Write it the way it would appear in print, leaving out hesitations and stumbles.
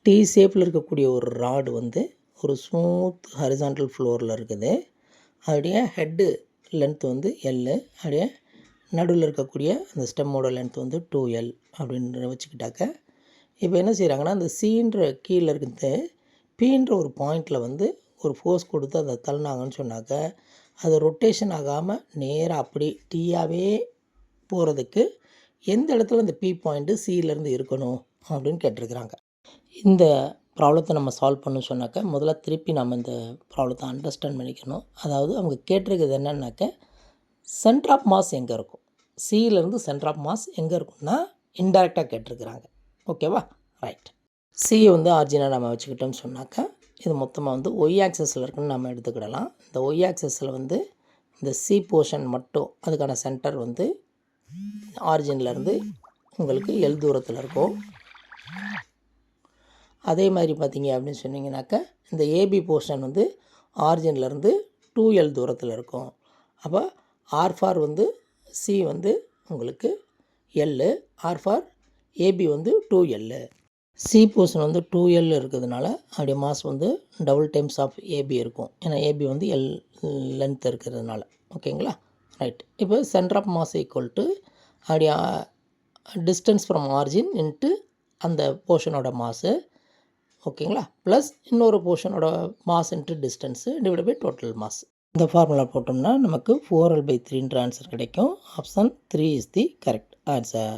D ஷேப்பில் இருக்கக்கூடிய ஒரு ராடு வந்து ஒரு ஸ்மூத் ஹரிசாண்டல் ஃப்ளோரில் இருக்குது. அதோடைய ஹெட்டு லென்த் வந்து எல்லு, அப்படியே நடுவில் இருக்கக்கூடிய அந்த ஸ்டெம்மோட லென்த் வந்து 2L அப்படின்னு வச்சுக்கிட்டாக்க, இப்போ என்ன செய்கிறாங்கன்னா, அந்த சின்ற கீழே இருக்கிறது பீன்ற ஒரு பாயிண்டில் வந்து ஒரு ஃபோர்ஸ் கொடுத்து அதை தள்ளினாங்கன்னு சொன்னாக்க, அது ரொட்டேஷன் ஆகாமல் நேராக அப்படி டீயாகவே போகிறதுக்கு எந்த இடத்துல இந்த பி பாயிண்ட்டு சியிலேருந்து இருக்கணும் அப்படின்னு கேட்டிருக்கிறாங்க. இந்த ப்ராப்ளத்தை நம்ம சால்வ் பண்ணணும்னு சொன்னாக்க, முதல்ல திருப்பி நம்ம இந்த ப்ராப்ளத்தை அண்டர்ஸ்டாண்ட் பண்ணிக்கணும். அதாவது அவங்க கேட்டிருக்கிறது என்னன்னாக்க, சென்டர் ஆஃப் மாஸ் எங்கே இருக்கும், சியிலேருந்து சென்டர் ஆஃப் மாஸ் எங்கே இருக்கும்னா இன்டெரக்டாக கேட்டிருக்கிறாங்க. ஓகேவா? ரைட். சியை வந்து ஆர்ஜினாக நம்ம வச்சுக்கிட்டோம்னு சொன்னாக்க, இது மொத்தமாக வந்து ஒய் ஆக்சஸில் இருக்குன்னு நம்ம எடுத்துக்கிடலாம். இந்த ஒய் ஆக்சஸில் வந்து இந்த சி போர்ஷன் மட்டும் அதுக்கான சென்டர் வந்து ஆரிஜின்லேருந்து உங்களுக்கு எல் தூரத்தில் இருக்கும். அதே மாதிரி பார்த்தீங்க அப்படின்னு சொன்னிங்கனாக்கா, இந்த ஏபி போர்ஷன் வந்து ஆரிஜின்லேருந்து 2L தூரத்தில் இருக்கும். அப்போ ஆர் ஃபார் வந்து சி வந்து உங்களுக்கு எல்லு, ஆர் ஃபார் ஏபி வந்து 2L. சி போர்ஷன் வந்து 2L இருக்கிறதுனால அப்படியே மாஸ் வந்து டபுள் டைம்ஸ் ஆஃப் ஏபி இருக்கும். ஏன்னா ஏபி வந்து எல் லென்த் இருக்கிறதுனால. ஓகேங்களா? ரைட். இப்போ centre of mass equal to அப்படியே டிஸ்டன்ஸ் ஃப்ரம் ஆரிஜின் இன்ட்டு அந்த போர்ஷனோட மாஸு. ஓகேங்களா? ப்ளஸ் இன்னொரு போர்ஷனோட mass into distance divide by total mass. இந்த ஃபார்முலா போட்டோம்னா நமக்கு 4L/3ன்ற ஆன்சர் கிடைக்கும். Option 3 is the correct answer.